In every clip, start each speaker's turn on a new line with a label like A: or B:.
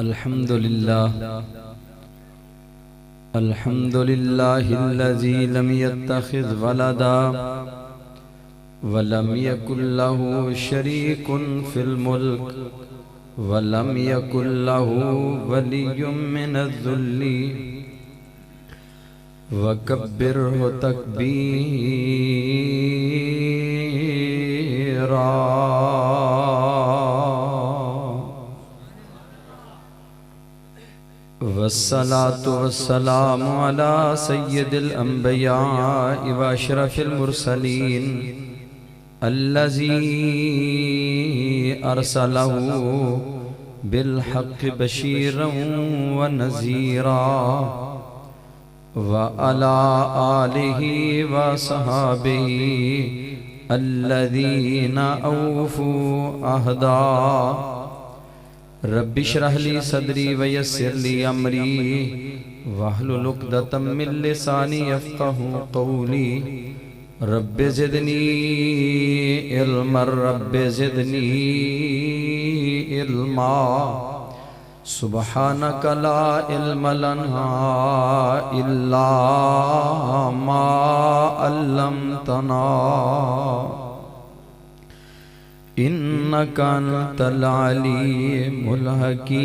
A: الحمد لله الذي لم يتخذ ولدا ولم يكن له شريك في الملك ولم يكن له ولي من الذل وكبره تكبيرا. والصلاة والسلام على سيد الأنبياء وأشرف المرسلين الذي أرسله بالحق بشيرا ونذيرا وعلى آله وصحابه الذين أوفوا عهدا. رب اشرح لي صدري ويسر لي امري واحلل عقدة من لساني يفقهوا قولي. رب زدني علما رب زدني علما سبحانك لا علم لنا إلا ما علمتنا إنك أنت العليم الحكيم.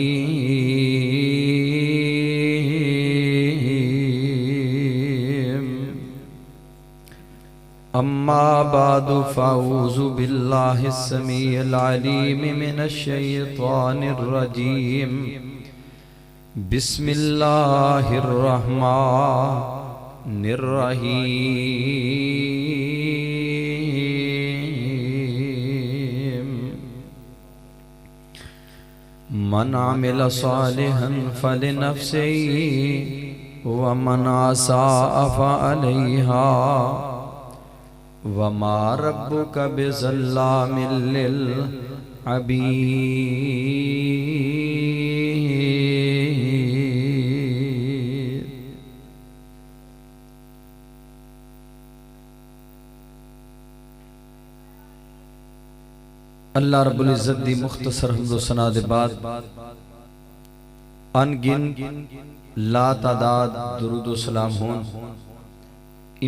A: أما بعد فأعوذ بالله السميع العليم من الشيطان الرجيم. بسم الله الرحمن الرحيم. من عمل صالحا فلنفسه ومن أساء فعليها وما ربك بظلام للعبيد. اللہ رب العزت دی مختصر حمد و ثنا دے بعد ان گن لا تعداد درود و سلام ہون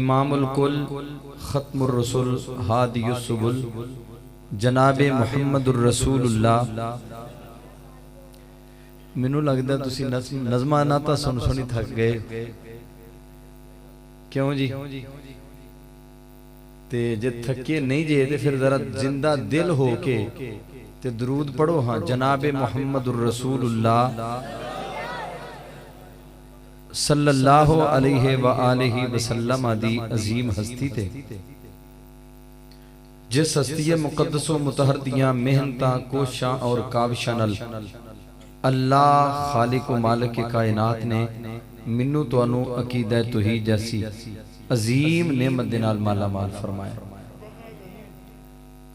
A: امام الکل ختم الرسول ہادی السبل جناب محمد الرسول اللہ. منو لگدا تسی نظمہ ناتا سن سنی تھک گئے کیوں جی؟ تے جے تھکے نہیں جے تے پھر ذرا زندہ دل ہو کے تے درود پڑھو. ہاں جناب محمد الرسول اللہ صلی اللہ علیہ وآلہ وسلم دی عظیم ہستی تے جس ہستی مقدس و مطہر دیاں محنتاں کوشاں اور کاوشاں نال اللہ خالق و مالک کائنات نے منو تو انو عقیدہ توحید جیسی عظیم نعمت دنال مالا مال فرمائے.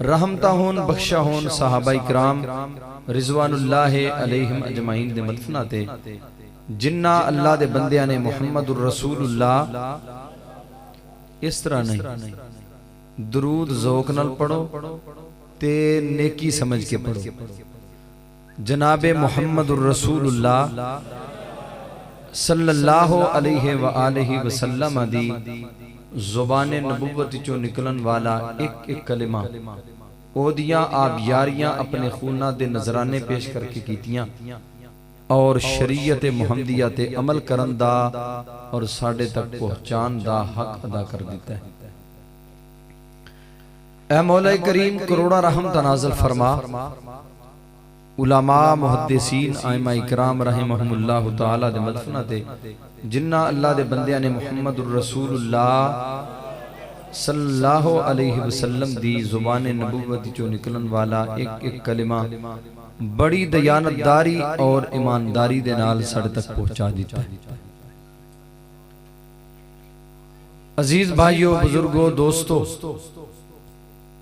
A: رحمتہ ہون بخشہ ہون صحابہ اکرام رضوان اللہ علیہم اجمعین دے مدفنہ تے جنہ اللہ دے بندیاں نے محمد الرسول اللہ اس طرح نہیں درود ذوق نال پڑھو تے نیکی سمجھ کے پڑھو. جناب محمد الرسول اللہ صلی اللہ علیہ وآلہ وسلم دی زبان نبوت جو نکلن والا ایک ایک کلمہ اودیاں آپ یاریاں اپنے خونہ دے نظرانے پیش کر کے کیتیاں اور شریعت محمدیہ تے عمل کرن دا اور ساڑھے تک پہنچان دا حق ادا کر دیتا ہے. اے مولا کریم کروڑا رحم تنازل فرما. علماء محدثین آئمہ اکرام رحمہم اللہ تعالی دے مدفنہ تے جنہ اللہ دے بندیاں نے محمد الرسول اللہ صلی اللہ علیہ وسلم دی زبان نبوت جو نکلن والا ایک ایک کلمہ بڑی دیانتداری اور ایمانداری دے نال سڑ تک پہنچا دیتا ہے. عزیز بھائیو بزرگو دوستو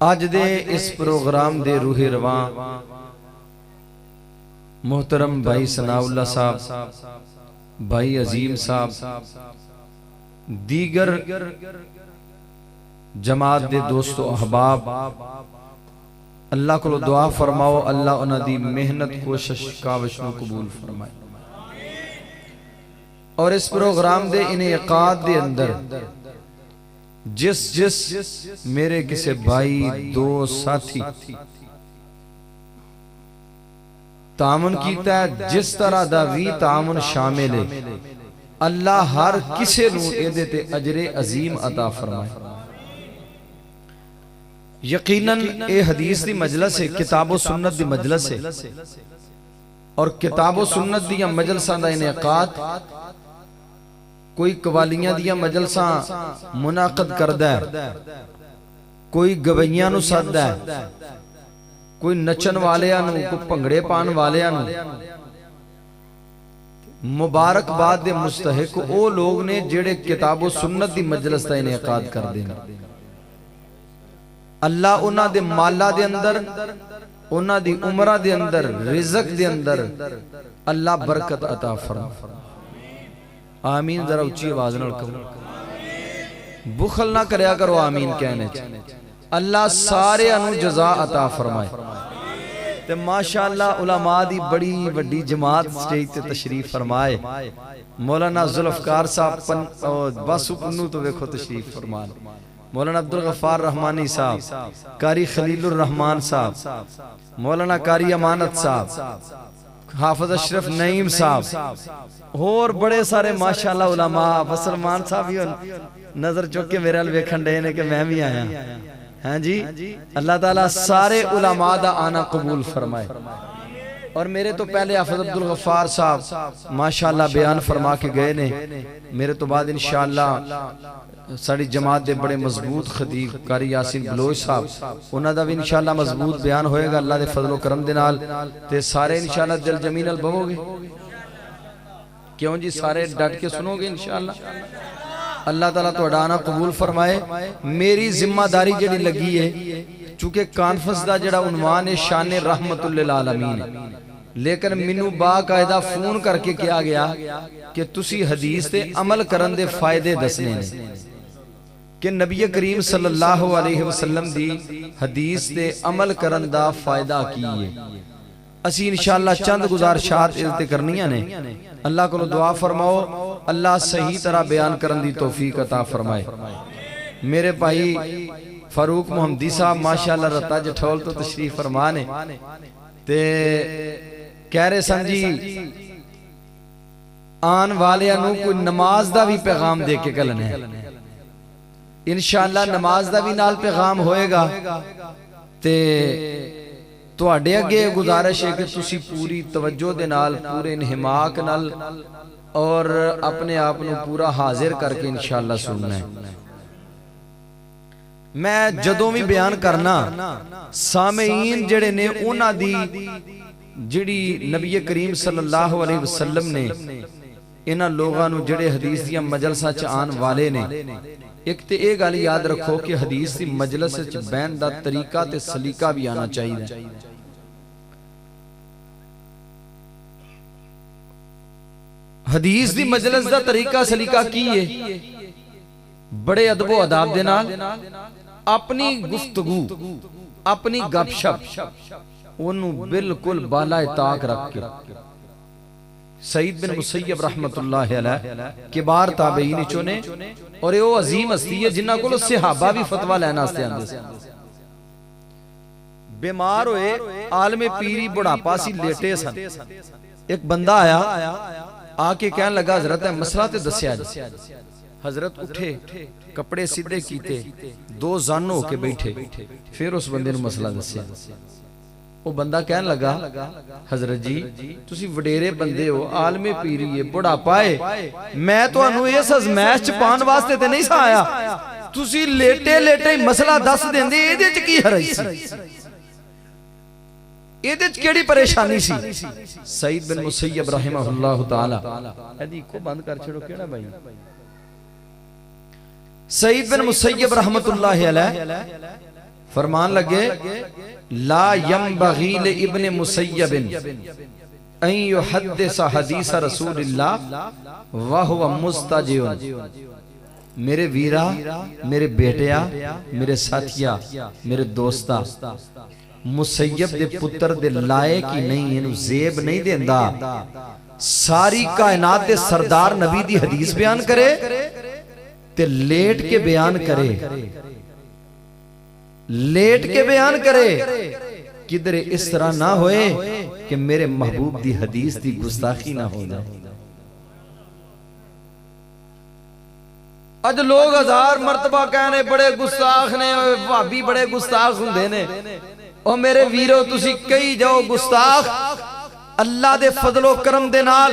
A: آج دے اس پروگرام دے روح رواں محترم بھائی ثناء اللہ صاحب بھائی عظیم صاحب دیگر جماعت دے دوست و احباب اللہ کو دعا فرماؤ اللہ انہاں دی محنت کوشش کاوش نو قبول فرمائے. اور اس پروگرام دے انعقاد دے اندر جس میرے کسے بھائی دوست ساتھی تعاون کیتا ہے جس طرح دا بھی تعاون شامل ہے اللہ ہر کسے نو ایدے تے اجر عظیم عطا فرمائے. یقیناً اے حدیث دی مجلس ہے کتاب و سنت دی مجلس ہے اور کتاب و سنت دی مجلساں دا انعقاد کوئی قوالیاں دیا مجلساں منعقد کردہ ہے کوئی گویاں نو سادہ ہے کوئی نچن والیاں نو کوئی پنگڑے پان والیاں نو مبارک بعد دے مستحق او لوگ نے جڑے کتاب و سنت دی مجلس دا انعقاد کر دینا. اللہ انہاں دے مالا دے اندر انہاں دی عمرہ دے اندر رزق دے اندر اللہ برکت عطا فرما. آمین ذرا اچھی آواز نہ کرو بخل نہ کریا کرو آمین کہنے اللہ سارے انو جزا عطا فرمائے. تے ماشاءاللہ علماء دی بڑی وڈی جماعت سٹیج تے تشریف فرمائے. مولانا ذوالفقار صاحب باسو پنو تو دیکھو تشریف فرمان. مولانا عبدالغفار رحمانی صاحب قاری خلیل الرحمن صاحب مولانا قاری امانت صاحب حافظ اشرف نعیم صاحب اور بڑے سارے ماشاءاللہ علماء فسلمان صاحب بھی نظر چک کے میرے الوے کھنڈے نے کہ میں بھی آیا ہاں جی. اللہ تعالیٰ سارے علماء دا آنا قبول فرمائے. اور میرے تو پہلے حافظ عبدالغفار صاحب ماشاءاللہ بیان فرما کے گئے نے. میرے تو بعد انشاءاللہ ساڑی جماعت دے بڑے مضبوط خطیب قاری یاسین بلوچ صاحب انہاں دا بھی انشاءاللہ مضبوط بیان ہوئے گا اللہ دے فضل و کرم دے نال. تے سارے انشاءاللہ دل جمین البہو گے کیوں جی سارے ڈٹ کے سنو گے انشاءاللہ. اللہ تعالیٰ تو اڈانا قبول فرمائے. میری ذمہ داری جڑی لگی ہے چونکہ کانفرنس دا جڑا عنوان ہے شان رحمت للعالمین ہے لیکن منو باقاعدہ فون کر کے کیا گیا کہ تسی حدیث تے عمل کرن دے فائدے دسنے نے کہ نبی کریم صلی اللہ علیہ وسلم دی حدیث تے عمل کرن دا فائدہ کیے. اسی انشاءاللہ چند گزارشات تے کرنیاں نے. اللہ کو دعا فرماؤ اللہ صحیح طرح بیان کرن دی توفیق عطا فرمائے. میرے بھائی فاروق محمدی صاحب ماشاءاللہ رتا جٹھول تو تشریف فرمانے تے کہہ رہے سن جی آن والے انو کوئی نماز دا بھی پیغام دے کے کلنے ہے. انشاءاللہ نماز دا بھی نال پیغام ہوئے گا تے تو اڈے اگے گزارش ہے کہ تسی پوری توجہ دے نال پورے انہماک نال اور اپنے آپ نو پورا حاضر کر کے انشاءاللہ سننا ہے. میں جدوں بھی بیان کرنا سامعین جڑے نے اونا دی جڑی نبی کریم صلی اللہ علیہ وسلم نے انہاں لوگاں نو جڑے حدیث دیا مجلسہ چان والے نے ایک تے ایک گالی یاد رکھو کہ حدیث دی مجلس بین دا طریقہ تے سلیقہ بھی آنا چاہیے. حدیث دی مجلس دا طریقہ سلیقہ کی ہے بڑے ادب و اداب دے نال اپنی گفتگو اپنی گپ شپ انہوں بالکل بالائے طاق رکھ کے. سعید بن مسیب رحمت اللہ علیہ کبار تابعین چونے اور یہ عظیم ہستی ہے جنہ کو صحابہ بھی فتوہ لینا ستے اندر سے بیمار ہوئے عالم پیری بڑا پاسی لیٹے سن. ایک بندہ آیا آکے کہنے لگا حضرت مسئلہ تے دسیا جی. حضرت اٹھے کپڑے سیدھے کیتے دو زن ہو کے بیٹھے پھر اس بندے نے مسئلہ دسیا. وہ بندہ کہنے لگا حضرت جی تسی وڈیرے بندے ہو عالم پیری ہے بڑا پائے میں تو انہوں اس ازمیش چپان واسطے تے نہیں سا آیا تسی لیٹے لیٹے مسئلہ دس دیں دے یہ دیچ کی حرج سی یہ دیچ کیڑی پریشانی سی. سعید بن مسیب رحمہ اللہ تعالی ایدی کو بند کر چھڑو کیڑا بھائی. سعید بن مسیب رحمت اللہ علیہ فرمان لگے لا ينبغي لابن مسیب ان يحدث حدیث رسول اللہ وهو مستجع. میرے ویرا میرے بیٹیا میرے ساتھیا میرے دوستا مسیب دے پتر دے لائق ہی نہیں، انہوں زیب نہیں دیندہ۔ ساری کائنات دے سردار نبی دی حدیث بیان کرے تے لیٹ کے بیان کرے، لیٹ کے بیان کرے، کدھر اس طرح نہ ہوئے کہ میرے محبوب دی حدیث دی گستاخی نہ ہو جائے۔ اج لوگ ہزار مرتبہ کہنے بڑے گستاخ نے، بھابی بڑے گستاخ ہوندے نے، اور میرے ویرو تسی کئی جاؤ گستاخ اللہ دے فضل و کرم دے نال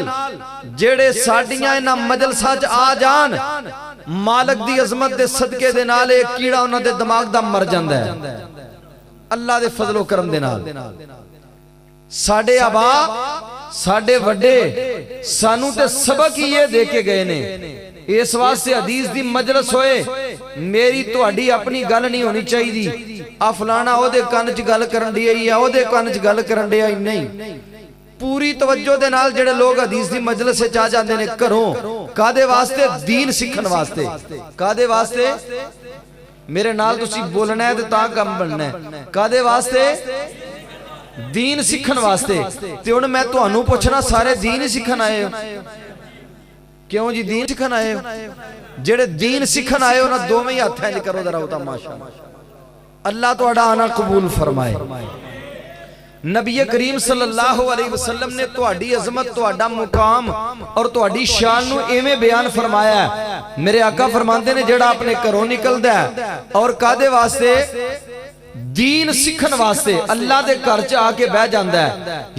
A: جیڑے ساڈیاں انہاں مجلساں چ آ جان، مالک دی عظمت دے صدقے دے نال ایک کیڑا انہاں دے دماغ دا مر جاندا ہے اللہ دے فضل و کرم دے نال۔ ساڈے آبا ساڈے وڈے سانوں تے سبق ہی یہ دے کے گئے نے، اس واسطے حدیث دی مجلس ہوئے میری تہاڈی اپنی گل نہیں ہونی چاہیے، آ فلانا او دے کان چ گل کرن دی ہے او دے کان چ گل کرن دی ہے، نہیں، پوری توجہ دے نال جڑے لوگ حدیث دی مجلس سے چاہ جاندے نے کروں کادے واسطے؟ دین سکھن واسطے۔ کادے واسطے؟ میرے نال تسی بولنا ہے تے تاں کم بننا ہے۔ کادے واسطے؟ دین سکھن واسطے۔ تے ہن میں تانوں پوچھنا سارے دین ہی سکھن آئے ہو؟ کیوں جی دین سکھن آئے ہو؟ جڑے دین سکھن آئے ہو نا دو میں ہی ہاتھ ہیں کرو ذرا ہوتا ماشاءاللہ، اللہ تہاڈا آنا قبول فرمائے۔ نبی کریم صلی اللہ علیہ وسلم نے تہاڈی عظمت، تہاڈا مقام اور تہاڈی شان نو ایویں بیان فرمایا ہے۔ میرے آقا فرماندے نے جڑا اپنے گھروں نکلدا ہے اور کادے واسطے؟ دین سکھن واسطے، اللہ دے گھر چ آ کے بیٹھ جاندا ہے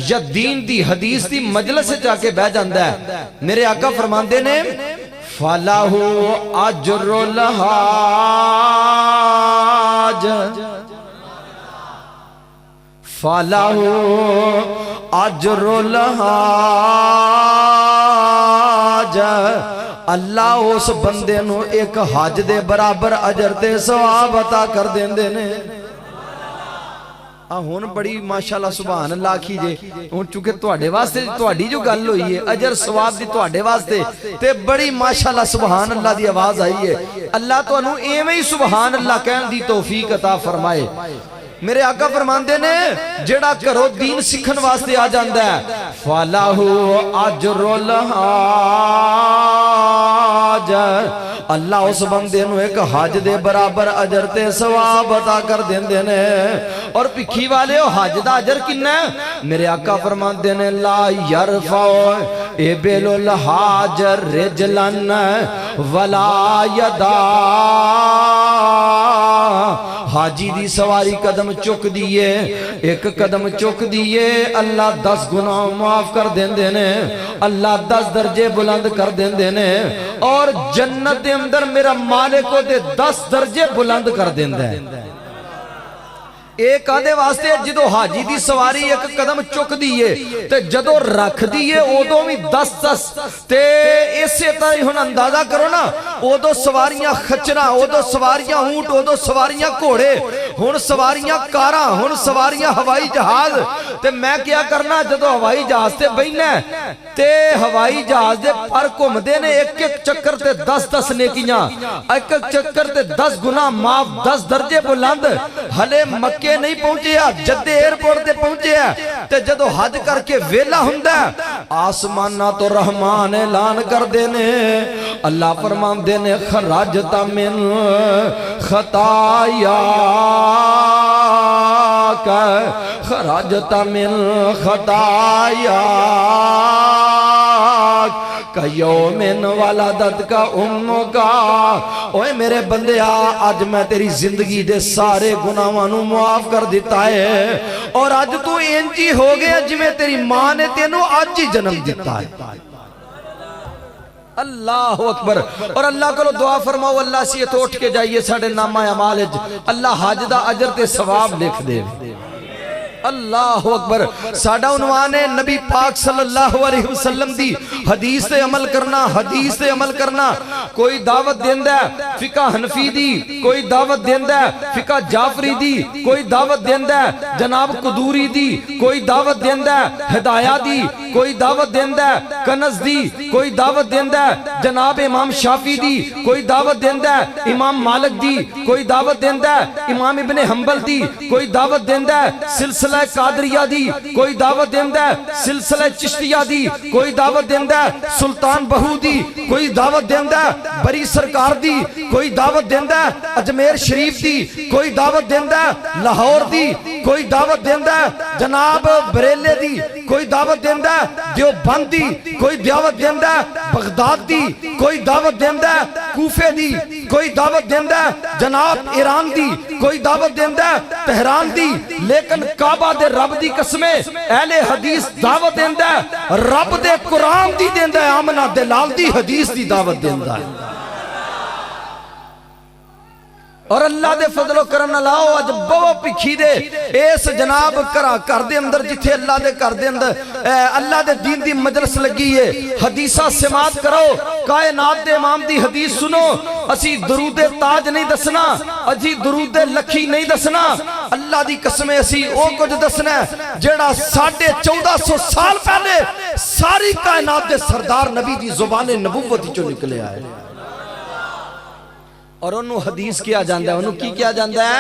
A: یا دین دی حدیث دی مجلس چ آ کے بیٹھ جاندا ہے، میرے آقا فرماندے نے فَلَهُ أَجْرُ الْحَاجِ فَلَهُ أَجْرُ الْحَاجِ، اللہ اس بندے نو ایک حج دے برابر اجر تے ثواب عطا کر دیندے نے۔ ہن بڑی ماشاءاللہ سبحان اللہ کیجئے، ہن چونکہ تواڈے واسطے تواڈی جو گل ہوئی ہے اجر ثواب دی تواڈے واسطے تے بڑی ماشاءاللہ سبحان اللہ دی آواز آئی ہے، اللہ تانوں ایویں ہی سبحان اللہ کہن دی توفیق عطا فرمائے۔ میرے آقا فرماندے نے جڑا کرو دین سکھن واسطے آ جاندا ہے فَلَهُ أَجْرُ الْحَاجِ، اللہ اس بندے نو ایک حج دے برابر اجر تے ثواب عطا کر دیندے نے۔ اور پکھی والے ہو حج دا اجر کنا ہے؟ میرے آقا فرماندے نے لا یرفع ابل الحاج رجلن ولا یدا، حاجی دی سواری قدم چک دیئے، ایک قدم چک دیئے اللہ 10 گناہ معاف کر دیندے نے، اللہ 10 درجے بلند کر دیندے نے، اور جنت دے اندر میرا مالک کو دے 10 درجے بلند کر دیندے ہیں۔ ایک آدھے واسطے جدو حاجی دی سواری ایک قدم چک دیئے تے جدو رکھ دیئے اودو بھی 10 تے اسے طرح ہن اندازہ کرو نا، اودو سواریاں خچرہ، اودو سواریاں اونٹ، اودو سواریاں گھوڑے، ہن سواریاں کاراں، ہن سواریاں ہوائی جہاز، تے میں کیا کرنا جدو ہوائی جہاز تے بہنا ہے تے ہوائی جہاز دے پر گھوم دے نے ایک ایک چکر تے 10 نیکیاں، ایک ایک چکر تے 10 گناہ معاف، 10 درجے بلند، ہلے مکے نہیں پہنچے ہیں، جدے ایئرپورٹ تے پہنچے ہیں تے جدو حج کر کے ویلا ہوندا ہے آسمانہ تو رحمان اعلان کر دینے، اللہ فرمان دینے خراجتا من خطایا کا، خراجتا من خطایا کا یومن والدت کا امو کا۔ اوے میرے بندے آج میں تیری زندگی دے سارے گناہوں معاف کر دیتا ہے، اور آج تو انجی ہو گیا جی میں تیری ماں نے تینوں آج ہی جنم دیتا ہے۔ اللہ اکبر۔ اور اللہ کو دعا فرماؤ اللہ سے تو اٹھ کے جائیے ساڑھے نامہ اعمال اللہ حج دا اجر تے ثواب لکھ دے۔ اللہ اکبر. ساڈا عنوان ہے نبی پاک صلی اللہ علیہ وسلم دی حدیث تے عمل کرنا. حدیث تے عمل کرنا. کوئی دعوت دیندا ہے فقہ حنفی دی, کوئی دعوت دیندا ہے فقہ جعفری دی, کوئی دعوت دیندا ہے جناب قدوری دی, کوئی دعوت دیندا ہے ہدایہ دی, کوئی دعوت دیندا ہے کنز دی, کوئی دعوت دیندا ہے جناب امام شافی دی, کوئی دعوت دیندا ہے امام مالک دی, کوئی دعوت دیندا ہے امام ابن حنبل دی, کوئی دعوت دیندا ہے سلسلہ قادریہ دی, کوئی دعوت دیندا ہے سلسلہ چشتیہ دی, کوئی دعوت دیندا ہے سلطان بہو دی, کوئی دعوت دیندا ہے بری سرکار دی, کوئی دعوت دیندا ہے اجمیر شریف دی, کوئی دعوت دیندا ہے لاہور دی, کوئی دعوت دیندا ہے جناب بریلے دی, کوئی دعوت دیندا ہے دیوبند دی, کوئی دعوت دیندا ہے بغداد دی, کوئی دعوت دیندا ہے کوفے دی, کوئی دعوت دیندا ہے جناب ایران دی, کوئی دعوت دیندا ہے تہران دی. لیکن کعبہ دے رب دی قسمیں اہل حدیث دعوت دیندا ہے رب دے قرآن دی دیندا ہے, آمنہ دلال دی حدیث دی دعوت دیندا ہے. اور اللہ دے فضل و کرم نال آؤ اج بہو پکھی دے اس جناب کر دے اندر جتھے اللہ دے کر دے اندر اللہ دے دین دی مجلس لگی ہے, حدیثہ سماعت کرو, کائنات دے امام دی حدیث سنو. اسی درود تاج نہیں دسنا, اسی درود لکھی نہیں دسنا, اللہ دی قسمیں اسی او کچھ دسنا ہے جیڑا 1450 سال پہلے ساری کائنات دے سردار نبی دی زبان نبوت چوں نکلے آئے. اور انہوں حدیث کیا جاندہ ہے, انہوں کی کیا جاندہ ہے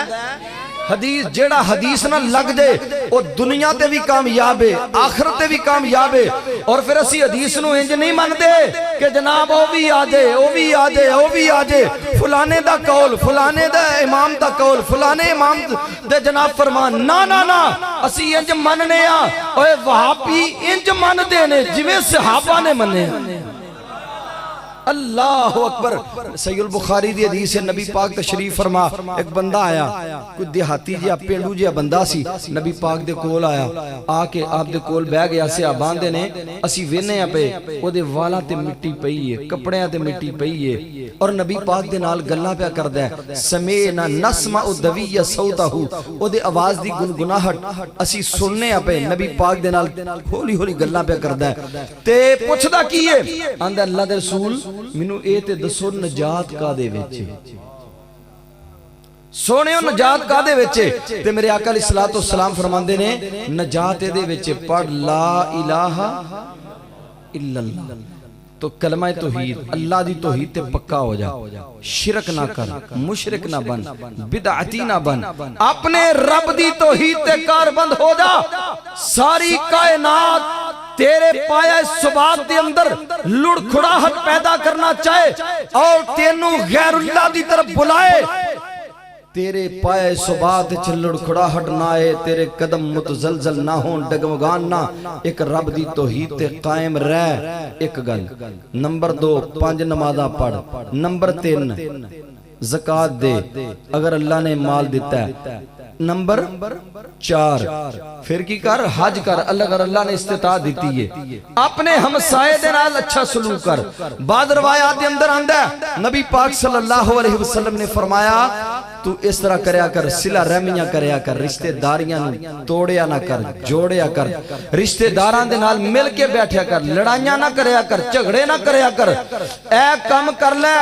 A: حدیث. جیڑا حدیث نہ لگ دے وہ دنیا تے بھی کامیاب ہے, آخرت تے بھی کامیاب ہے. اور پھر اسی حدیث نو انج نہیں مان دے کہ جناب او بھی آجے, او بھی آجے, او بھی آجے, فلانے دا قول, فلانے دا امام دا قول, فلانے امام دے جناب فرمان. نا نا نا, اسی انج مننے آ, اوے وہابی انج من دینے جویں صحابہ نے مننے آ. اللہ اکبر. سید البخاری دی حدیث ہے, نبی پاک تشریف فرما, ایک بندہ آیا, کوئی دیہاتی جیا پیڑو جیا بندہ سی, نبی پاک دے کول آیا, آ کے آپ دے کول بہ گیا سے آبان دے نے, اسی وینے ہیں پہ او دے والا تے مٹی پئی ہے, کپڑیاں تے مٹی پئی ہے, اور نبی پاک دے نال گلاں پہ کردہ ہے. سمینا نسمع دوی صوتہ, او دے آواز دی گنگناہٹ اسی سننے ہیں پہ, نبی پاک دے نال ہولی ہولی گلاں پہ کردہ ہے. تے پوچھدا کی ہے, آندہ اللہ دے رسول منو اے تے دسو نجات کا دے ویچے, سونے ہو نجات کا دے ویچے. تے میرے آقا علیہ السلام فرماندے نے نجات دے ویچے پڑھ لا الہ الا اللہ. تو کلمہ توحید, اللہ دی توحید تے پکا ہو جا, شرک نہ کر, مشرک نہ بن, بدعتی نہ بن, اپنے رب دی توحید تے کار بند ہو جا. ساری کائنات تیرے پایا ثبات دے اندر لڑکھڑاہٹ پیدا کرنا چاہے اور تینوں غیر اللہ دی طرف بلائے, تیرے پائے ثبات چ لڑکھڑاہٹ نہ آئے, تیرے قدم متزلزل نہ ہون, ڈگمگان نہ, ایک رب دی توحید تے قائم رہ. ایک گل. نمبر 2 5 نمازاں پڑھ. نمبر 3 زکاة دے اگر اللہ نے مال دیتا ہے. نمبر 4 پھر کی کر, حج کر اگر اللہ نے استطاعت دیتی ہے. اپنے ہمسائے دے نال اچھا سلوک کر. بعض روایات دے اندر آندا ہے نبی پاک صلی اللہ علیہ وسلم نے فرمایا تو اس طرح کریا کر, صلہ رحمیاں کریا کر, رشتہ داریاں توڑیا نہ کر, جوڑیا کر, رشتہ داراں دے نال مل کے بیٹھیا کر, لڑائیاں نہ کریا کر, جھگڑے نہ کریا کر. اے کم کر لے,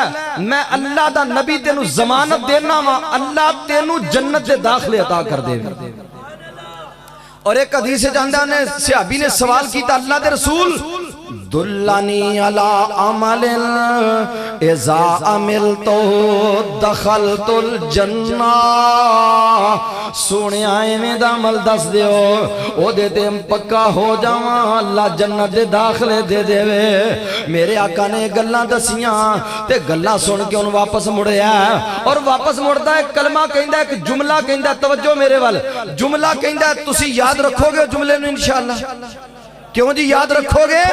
A: میں اللہ دا نبی تینوں ضمانت دینا وا, اللہ تینوں جنت دے داخلے عطا کر دے. اور ایک حدیث جاندہ نے صحابی نے سوال کیتا, اللہ دے رسول دلانی علی عمل اذا عملتو دخلت الجنہ, سونے آئے میں دا عمل دس دیو او دے دے پکا ہو جاواں, اللہ جنت دے داخلے دے دے وے. میرے آقا نے گلاں دسیاں تے گلاں سن کے ان واپس مڑیا, اور واپس مڑدا ہے کلمہ کہندا ہے, ایک جملہ کہندا ہے, توجہ میرے وال, جملہ کہندا ہے تسی یاد رکھو گے جملے نو انشاءاللہ. کیوں جی یاد رکھو گے؟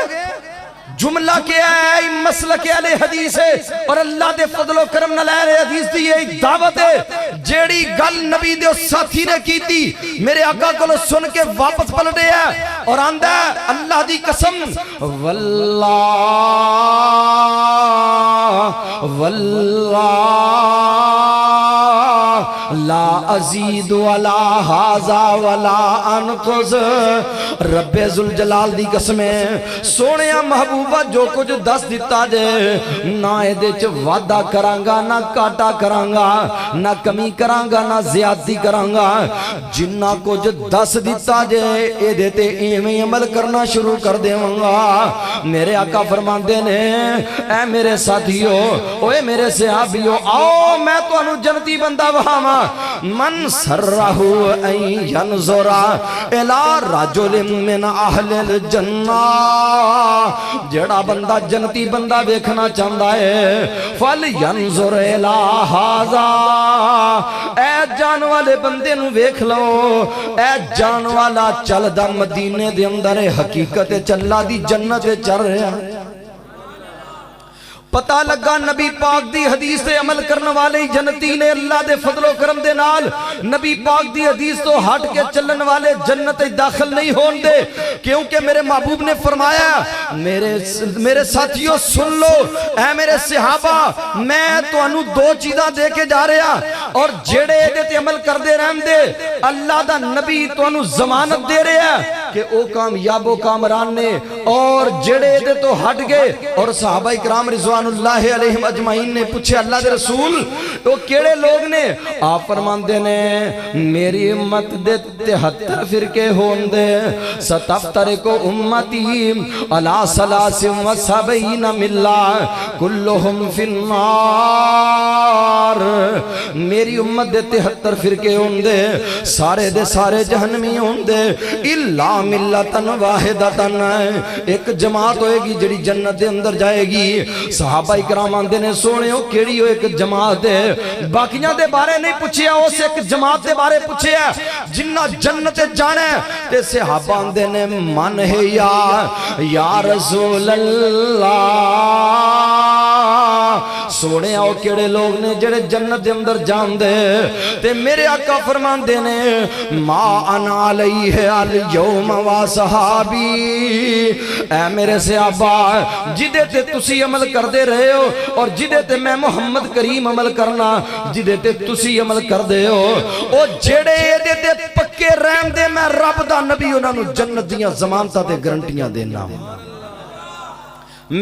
A: جملہ کیا ہے, مسلک اہل حدیث ہے, اور اللہ دے فضل و کرم نال اہل حدیث دی یہ دعوت ہے. جیڑی گل نبی دے ساتھی نے کی تھی میرے آقا کو سن کے واپس پلٹے ہے, اور آندہ ہے اللہ دی قسم واللہ واللہ لا ازید ولا ھذا ولا انقص. رب ذوالجلال دی قسم ہے سونیا محبوبہ جو کچھ دس دیتا جے نہ ایدے چ وعدہ کرانگا نہ کاٹا کرانگا نہ کمی کرانگا نہ زیادتی کرانگا. جنہ کچھ دس دیتا جے ایدے تے ایویں عمل کرنا شروع کر دیواں. میرے آقا فرماندے نے اے میرے ساتھیو اوے میرے صحابیو آؤ میں تانوں جنتی بندہ وہاواں. من سرہ ان ینظر الی رجل من اہل الجنہ. جڑا بندہ جنتی بندہ دیکھنا چاہتا ہے فَلْيَنْظُرْ إِلَىٰ هَٰذَا. اے جان والے بندے نو ویکھ لو. اے جان والا چل دا مدینے دے اندر حقیقت چلا دی جنت چل رہا. پتہ لگا نبی پاک دی حدیث سے عمل کرنے والے جنتی نے اللہ دے فضل و کرم دے نال نبی پاک دی حدیث تو ہٹ کے چلن والے جنت داخل نہیں ہون دے. کیونکہ میرے محبوب نے فرمایا میرے ساتھیوں سن لو اے میرے صحابہ میں تو انو دو چیزاں دے کے جا رہا اور جڑے دے تے عمل کر دے رہن دے اللہ دا نبی تو انو ضمانت دے رہا کہ او کامیاب و کامران نے. اور جڑے دے تو ہٹ گئے اور صحابہ اکرام رضوان اللہ علیہم اجمعین نے پوچھے اللہ دے رسول تو کیڑے لوگ نے؟ آپ فرماندے نے میری امت دے 73 فرقے ہون دے. ستفترق امتی علی 73 ملہ کلہم فی النار. میری امت دے 73 فرقے ہون دے سارے دے سارے جہنمی ہون دے الا ملتن واحدتن. ایک جماعت ہوئے گی جڑی جنت دے اندر جائے گی. صحابہ اکرام آندے نے سونے ہو کیڑی ہو ایک جماعت ہے. باقیاں دے بارے نہیں پوچھیا اس ایک جماعت دے بارے پوچھیا جنہ جنت جانے. تے صحابہ آندے نے من ہے یا رسول اللہ. سونے آؤ کیڑے لوگ نے جڑے جنت دے اندر جان دے. تے میرے آقا فرمان دے نے ما انا علیہ الیوم و صحابی. اے میرے صحابہ جدے تے تسی عمل کر دے رہے ہو اور جدے تے میں محمد کریم عمل کرنا جدے تے تسی عمل کر دے ہو او جڑے دے تے پکے رہن دے میں رب دا نبی انہاں نو جنت دیاں ضمانتاں تے گارنٹیاں دینا.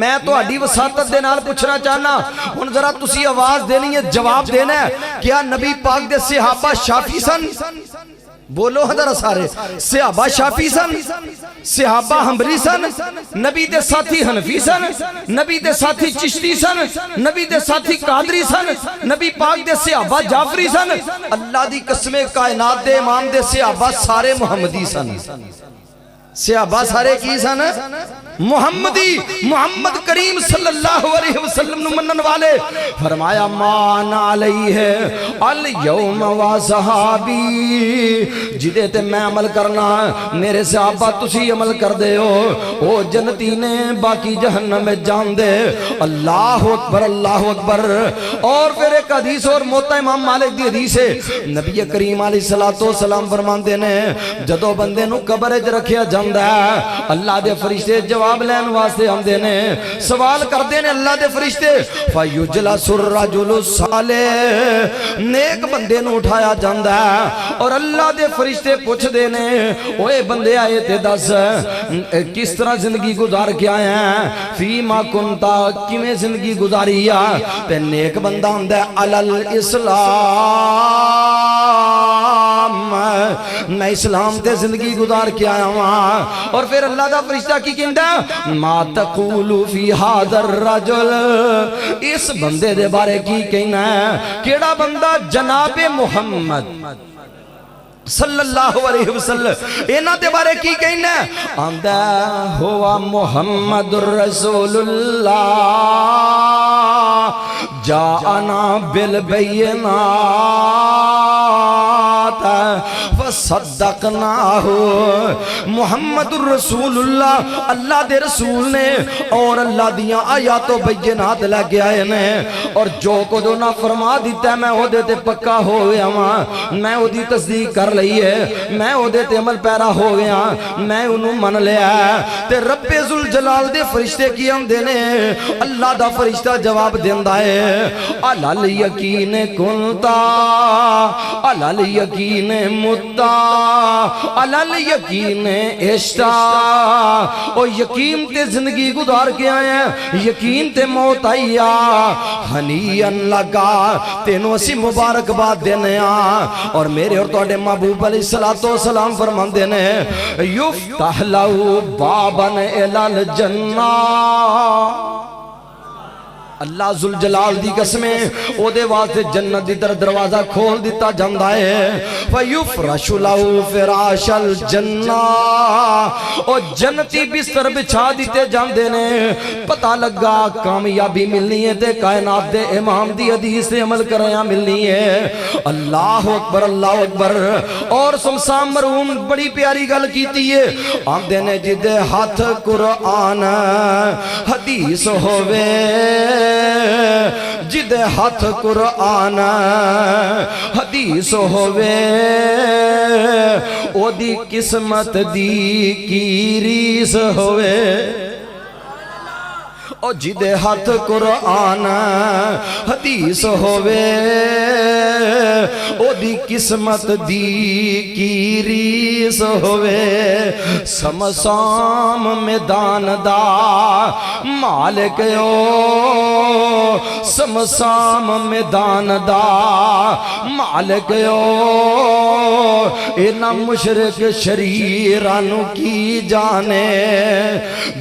A: میں تو اڈی وساطت دے نال پوچھنا چاہنا ہن ذرا تسی آواز دینی ہے جواب دینا ہے کیا نبی پاک دے صحابہ شافی سن؟ بولو حضر سارے صحابہ شافی سن صحابہ حنبلی سن نبی دے ساتھی حنفی سن نبی دے ساتھی چشتی سن نبی دے ساتھی قادری سن نبی پاک دے صحابہ جعفری سن. اللہ دی قسم کائنات دے امام دے صحابہ سارے محمدی سن. صحابہ سارے کی سن محمدی. محمد کریم صلی اللہ علیہ وسلم نو منن والے. فرمایا مان علیہ الیوم و صحابی. جدے تے میں عمل کرنا میرے صحابہ تسی عمل کر دے ہو او جنتی نے باقی جہنم میں جان دے. اللہ اکبر اللہ اکبر. اور پھر ایک حدیث اور موتا امام مالک دی حدیث ہے نبی کریم علیہ السلام فرماندے نے جدو بندے نو قبر وچ رکھیا جاندا ہے اللہ دے فرشتے جواب لین واسطے آندے نے سوال کردے نے اللہ دے فرشتے فیجلس الرجل الصالح. نیک بندے نو اٹھایا جاندا ہے اور اللہ دے فرشتے پوچھ دے نے اوے بندے آئے تے دس کس طرح زندگی گزار کے آئے ہیں فی ما کنتا کیویں زندگی گزاری ہے. تے نیک بندہ ہوندا ہے علل اسلام میں اسلام تے زندگی گزار کے آیا ہوں. اور پھر اللہ دا فرشتہ کی کہندا ما تقول فی ھذا الرجل. اس بندے دے بارے کی کہنا ہے کیڑا بندہ جناب محمد صلی اللہ علیہ وسلم اینا دے بارے کی کہنا ہے آندہ ہوا محمد الرسول اللہ جاءنا بالبینات بات ہے فصدقناہ محمد الرسول اللہ اللہ دے رسول نے اور اللہ دیاں آیات و بینات لے کے آئے نے اور جو کو جو نہ فرما دیتا ہے میں وہ دیتے پکا ہو گیا ہوں میں وہ دی تصدیق کر لئی ہے میں وہ دیتے عمل پیرا ہو گیا میں انہوں من لیا ہے تے رب ذوالجلال دے فرشتے کی ہم دینے اللہ دا فرشتہ جواب دیندہ ہے علال یقین کنتا علال یقین متا علال یقین اشتا او یقین تے زندگی گزار کے آئے ہیں یقین تے موت آئی ہنیئن لگا تینوں اسی مبارک بات دینے اور میرے اور توڑے محبوب علیہ السلام فرمان دینے یفتح لہو بابن الال جنہ اللہ ذوالجلال دی قسمیں او دے واسطے جنت دی دروازہ کھول دیتا جاندہ ہے فیفرش لہو فراش الجنہ او جنتی بستر بچھا دیتے جاندے نے پتہ لگا کامیابی ملنی ہے تے کائنات دے امام دی حدیث سے عمل کریاں ملنی ہے اللہ اکبر اللہ اکبر اور سمسام مرحوم بڑی پیاری گل کیتی ہے آمدے نے جدے ہاتھ قرآن حدیث ہوئے جدے ہاتھ قرآن حدیث ہوئے او دی قسمت دی کی ریس ہوئے او جدے ہاتھ قرآن حدیث ہوئے او دی قسمت دی کی ریس ہوئے سمسام میدان دا مالک او سمسام میدان دا مالک او اینا مشرک شریرانو کی جانے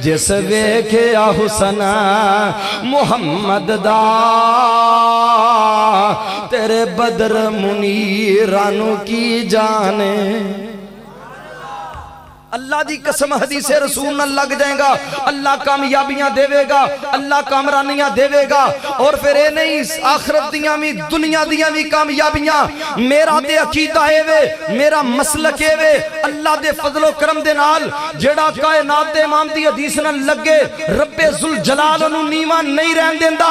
A: جس ویکھیا حسن محمد دا تیرے بدر منیرانو کی جانے اللہ دی قسم حدیث رسول نہ لگ جائیں گا اللہ کامیابیاں دے گا اللہ کامرانیاں دے گا اور پھر اے نہیں آخرت دیاں بھی دنیا دیاں بھی کامیابیاں میرا دے عقیدہ ہے وے میرا مسلک ہے وے اللہ دے فضل و کرم دے نال جڑا کائنات دے امام دی حدیث نہ لگے رب ذوالجلال انہوں نیوان نہیں رہن دیندہ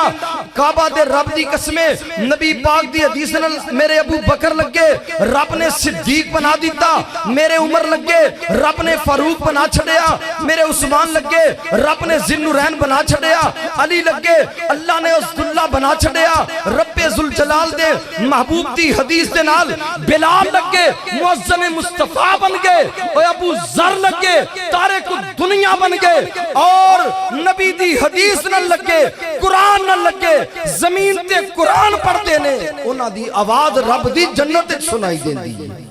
A: کعبہ دے رب دی قسمیں نبی پاک دی حدیث نہ میرے ابو بکر لگے رب نے صدیق بنا دیتا میرے عمر لگے رب نے فاروق بنا چھڑیا میرے عثمان لگے رب نے ذوالنورین بنا چھڑیا علی لگے اللہ نے عبداللہ بنا چھڑیا رب ذوالجلال دے محبوب دی حدیث دے نال بلال لگے مؤذن مصطفیٰ بن گئے اور ابو ذر لگے تارک دنیا بن گئے اور نبی دی حدیث نہ لگے قرآن نہ لگے زمین تے قرآن پڑھتے نے انہاں دی آواز رب دی جنت سنائی دین دی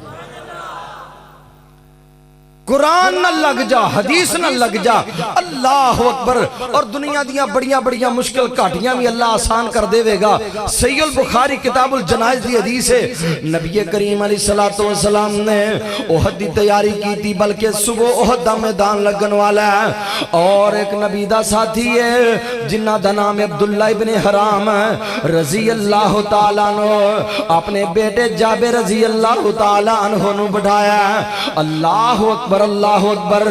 A: قرآن نہ لگ جا حدیث نہ لگ جا اللہ اکبر اور دنیا دیاں بڑیاں بڑیاں مشکل کاٹیاں بھی اللہ آسان کر دے گا صحیح البخاری کتاب الجنائز دی حدیث ہے نبی کریم علیہ السلام نے احد دی تیاری کی تھی بلکہ صبح احد دا میدان لگن والا ہے اور ایک نبی دا ساتھی ہے جنہ دا نام عبداللہ ابن حرام رضی اللہ تعالیٰ عنہ اپنے بیٹے جابر رضی اللہ تعالیٰ عنہ نے بڑھایا اللہ اکبر اللہ اکبر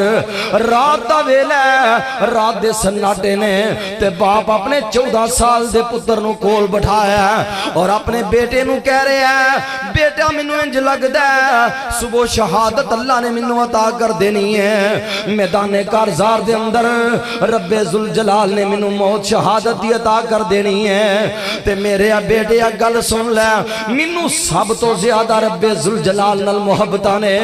A: رات دا ویلے رات دے سناٹے نے تے باپ اپنے 14 سال دے پتر نو کول بٹھایا اور اپنے بیٹے نو کہہ رہے ہیں بیٹا منو انج لگ دے صبح شہادت اللہ نے منو عطا کر دینی ہے میدان کارزار دے اندر رب ذوالجلال نے منو موت شہادت دی عطا کر دینی ہے تے میرے بیٹے گل سن لے منو سب تو زیادہ رب ذوالجلال نال محبتاں نے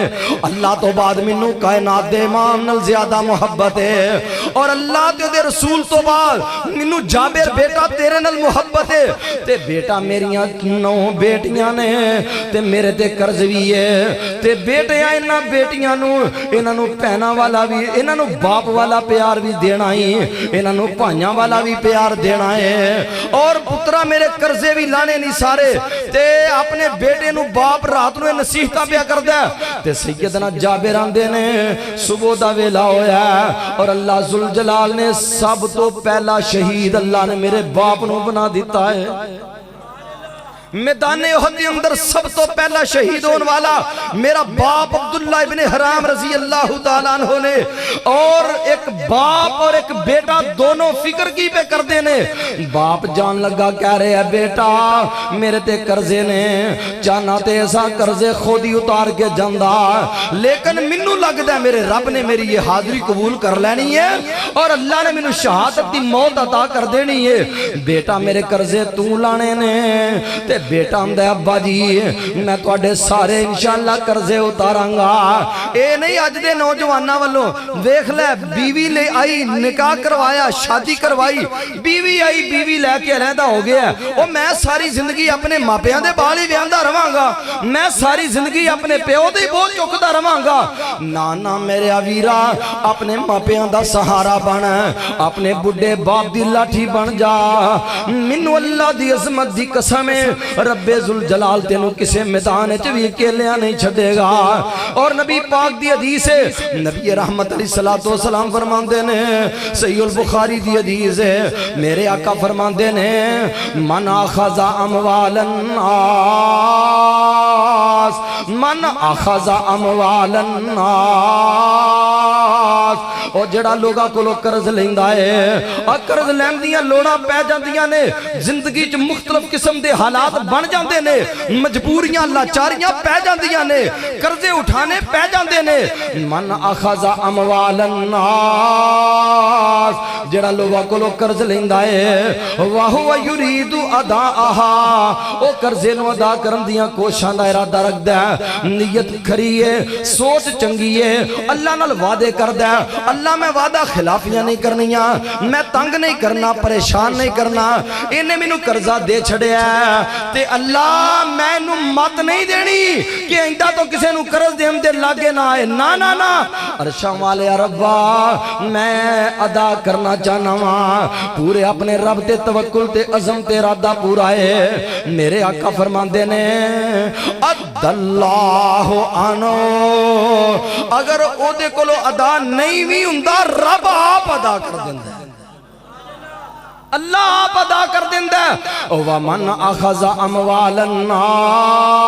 A: اللہ تو بعد منو کائنات دے امام نال زیادہ محبت ہے اور اللہ دے رسول تو بعد منو جابر بیٹا تیرے نال محبت ہے تے بیٹا میریاں 9 بیٹیاں نے تے میرے تے قرض بھی ہے تے بیٹیاں انہاں بیٹیاں نو انہاں نو پہنا والا بھی انہاں نو باپ والا پیار بھی دینا ہی انہاں نو پائیاں والا بھی پیار دینا ہے اور پترا میرے قرضے بھی لانے نہیں سارے تے اپنے بیٹے نو باپ رات نو نصیحتاں پیا کر دے تے سیدنا جابر آندے نے صبح دا ویلا ہویا اور اللہ ذوالجلال نے سب تو پہلا شہید اللہ نے میرے باپ نو بنا دیتا ہے میدان احد کے اندر سب تو پہلا شہید ہونے والا میرا باپ عبداللہ ابن حرام رضی اللہ تعالیٰ عنہ نے، اور ایک باپ اور ایک بیٹا دونوں فکر کی پہ کر دینے۔ باپ جان لگا کہہ رہے ہیں بیٹا میرے تے قرضے نے چاہنا تے ایسا قرضے خود ہی اتار کے جاندہ، لیکن منو لگ دے میرے رب نے میری یہ حاضری قبول کر لینی ہے اور اللہ نے منو شہادت دی موت عطا کر دینی ہے۔ بیٹا میرے قرضے تو لانے نے تے بیٹا ہم دے ابا جی میں تو اڈے سارے انشاءاللہ قرضے اتاراں گا۔ اے نہیں آج دے نوجوانہ والوں دیکھ لے بیوی لے آئی نکاح کروایا شادی کروائی، بیوی آئی بیوی لے کے علیحدہ ہو گیا، اور میں ساری زندگی اپنے ماپیاں دے بالی ویاندہ رواں گا، میں ساری زندگی اپنے پیو دے بول چکدہ رواں گا۔ نانا میرے آویرہ اپنے ماپیاں دا سہارا بن، اپنے بڑھے باپ دی لاٹھی بن جا۔ منو اللہ دی عظمت دی قسم رب ذوالجلال تینوں کسے میدان چوی اکیلیاں نہیں چھڑے گا۔ اور نبی پاک دی حدیث ہے، نبی رحمت علیہ السلام فرماندے نے، صحیح البخاری دی حدیث ہے، میرے آقا فرماندے نے من اخذ اموال الناس، من اخذ اموال الناس، اور جڑا لوگاں کو قرض لیندہ ہے، اور قرض لیندیاں لوڑا پہ جاندیاں نے، زندگی چ مختلف قسم دے حالات بن جاندے نے، مجبوریاں لاچاریاں پہ جاندیاں نے، قرضے اٹھانے پہ جاندے نے۔ من اخذ اموال الناس، جڑا لوگاں کو قرض لیندہ ہے، وَهُوَ يُرِيدُ أَدَاءَهَا، او قرضے نو ادا کرن دیاں کوشاں دا ارادہ رکھ دے، نیت کھری ہے، سوچ چنگی ہے، اللہ نال وعدے کر دے، اللہ میں وعدہ خلافیاں نہیں کرنیاں، میں تنگ نہیں کرنا، پریشان نہیں کرنا، انہیں میں نو قرضہ دے چھڑے ہیں تے اللہ میں نو مات نہیں دینی کہ اندہ تو کسے نو قرض دے ہم دے لاگے نہ آئے، نا نا نا، عرشاں والے ربا میں ادا کرنا چاہنا ہاں، پورے اپنے رب تے توکل تے عظم تے ارادہ پورا ہے۔ میرے آقا فرماندے نے اد اللہ عنو، اگر او دے کولو ادا نہیں بھی ہندہ رب آپ ادا کر دیندہ ہے، اللہ آپ ادا کر دیندہ ہے۔ وَمَنْ أَخَذَ أَمْوَالَ النَّاسِ،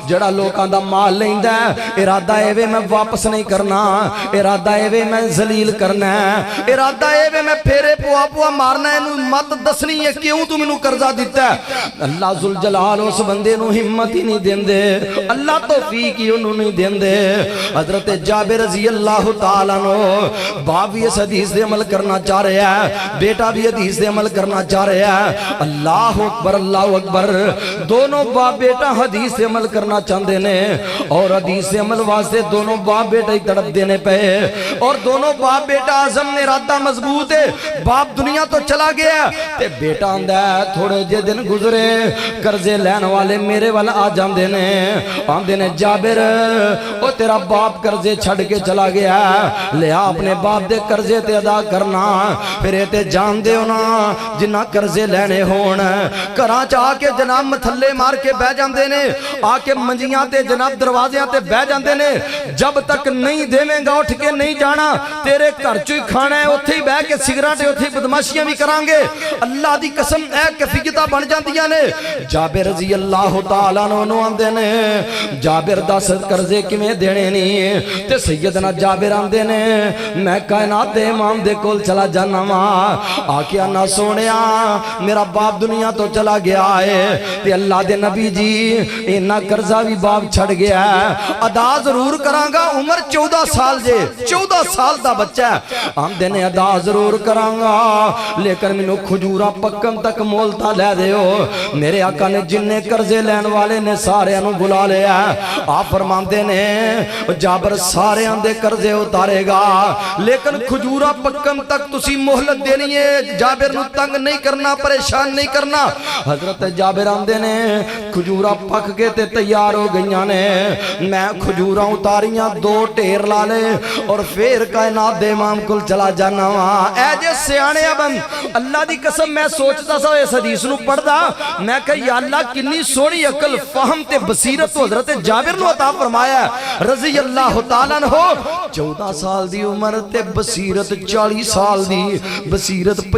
A: جڑا لوکاں دا مال لیندہ ہے، ارادہ ایوے میں واپس نہیں کرنا، ارادہ ایوے میں ذلیل کرنا ہے، ارادہ ایوے میں پھیرے پوا پوا مارنا ہے، مت دسنی ہے کیوں تو منو قرضہ دیتا ہے۔ اللہ ذوالجلال اس بندے نو ہمت ہی نہیں دیندے، اللہ توفیق ہی انہوں نہیں دیندے۔ حضرت جابر رضی اللہ تعالیٰ نو باپ بھی اس حدیث دے عمل کرنا چاہ رہے ہیں، بیٹا بھی حدیث دے عمل کرنا چاہ رہے ہیں۔ اللہ اکبر اللہ اکبر، دونوں باپ بیٹا حدیث دے عمل کرنا چاہتے ہیں، اور حدیث دے عمل واسطے دونوں باپ بیٹا ہی تڑپ دینے پہ، اور دونوں باپ بیٹا عزم نے ارادہ مضبوط ہے، باپ دنیا تو چلا گیا تے بیٹا آندہ ہے تھوڑے جے دن گزرے قرضے لین والے میرے والا آ جاندے نے، آندے نے جابر او تیرا باپ قرضے چھڑ کے چلا گیا، لیا اپنے باپ دے قرضے تے ادا کرنا، پھر ایتے جان دے ہونا جنہ قرضے لینے ہون، کراں چاہ کے جناب متھلے مار کے بہ جاندے نے، آ کے منجیاں تے جناب دروازیاں تے بہ جاندے نے، جب تک نہیں دیویں گا اٹھ کے نہیں جانا، تیرے گھر چوئی کھانا ہے اتھے ہی بہ کے سگریٹ اتھے ہی بدماشیاں بھی کران گے، اللہ دی قسم اے کفیتہ بن جاندیاں نے۔ جابر رضی اللہ تعالیٰ نو آندے نے جابر دس قرضے کیویں دینے نہیں تے سیدنا جابر آندے نے میں کائنات دے امام دے کول چلا جانا ماں، آکیا نہ سونیا میرا باپ دنیا تو چلا گیا ہے تے اللہ دے نبی جی انہ قرضہ بھی باپ چھڑ گیا ہے، ادا ضرور کرانگا، عمر 14 سال جے 14 سال دا بچہ ہے، ہم دینے ادا ضرور کرانگا لیکن منو کھجورہ پکن تک مولتا لے دے ہو۔ میرے آقا نے جننے قرضے لین والے نے سارے انہوں بلا لیا ہے، آپ فرماندے نے جابر سارے اندے قرضے اتارے گا لیکن کھجورہ پکن تک تسی محلت دینی ہے، جابر نو تنگ نہیں کرنا، پریشان نہیں کرنا۔ حضرت جابر آندے نے کھجورہ پک کے تے تیار ہو گئیاں نے، میں کھجورہ اتاریاں 2 ٹیر لالے اور پھر کائنات دے امام کل چلا جانا وہاں۔ اے جے سیانے ابن اللہ دی قسم میں سوچتا سا اس حدیث نو پڑھ دا، میں کہا یا اللہ کنی سونی عقل فہم تے بصیرت تو حضرت جابر نو عطا فرمایا رضی اللہ تعالیٰ عنہ۔ 14 سال دی عمر تے بصیرت 40 سال دی، بصیرت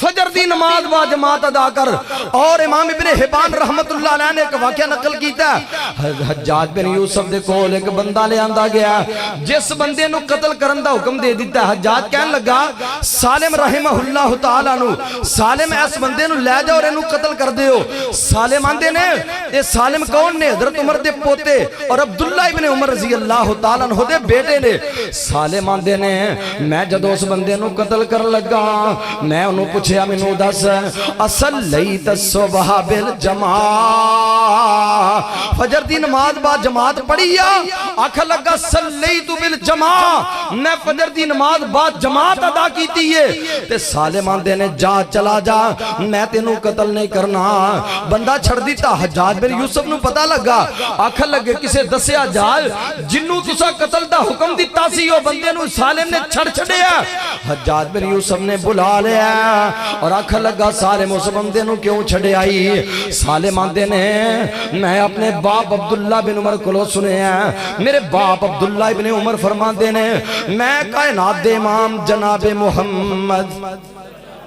A: فجر دی نماز با جماعت ادا کر. اور امام ابن حبان رحمت اللہ علیہ نے ایک واقعہ نقل کیتا ہے. حجاج بن یوسف دے کول ایک بندہ لے آندا گیا جس بندے نو قتل کرن دا حکم دے دیتا ہے. حجاج کہن لگا سالم رحمہ اللہ تعالی نو سالم اس بندے نو لے جاؤ اور اینو قتل کر دیو. سالم آندے نے اے سالم کون نے؟ حضرت عمر دے پوتے اور عبداللہ ابن عمر رضی اللہ تعالی عنہ دے بیٹے نے. سالم آندے نے میں جدوں اس بندے نو قتل کر لگا میں انہوں پوچھیا مینوں دس اصلیت الصبح بالجماع فجر دی نماز با جماعت پڑھی یا؟ آکھ لگا صلیت بالجماع میں فجر دی نماز با جماعت ادا کیتی ہے. تے سالم آندے نے جا چلا جا میں تینوں قتل نہیں کرنا. بندہ چھڑ دیتا. حجاج بن یوسف نو پتہ لگا. آکھ لگے کسے دسیا جال جنوں تسا قتل دا حکم دیتا سی او بندے نو سالم نے چھڑ چھڑیا. حجاج بن یوسف نے بلا لیا اور آکھ لگا سالم اس بندے نو کیوں چھڑے آئی؟ سالم آندے نے میں اپنے باپ عبداللہ بن عمر کو سنے ہیں. میرے باپ عبداللہ بن عمر فرماندے نے میں کائنات دے امام جناب محمد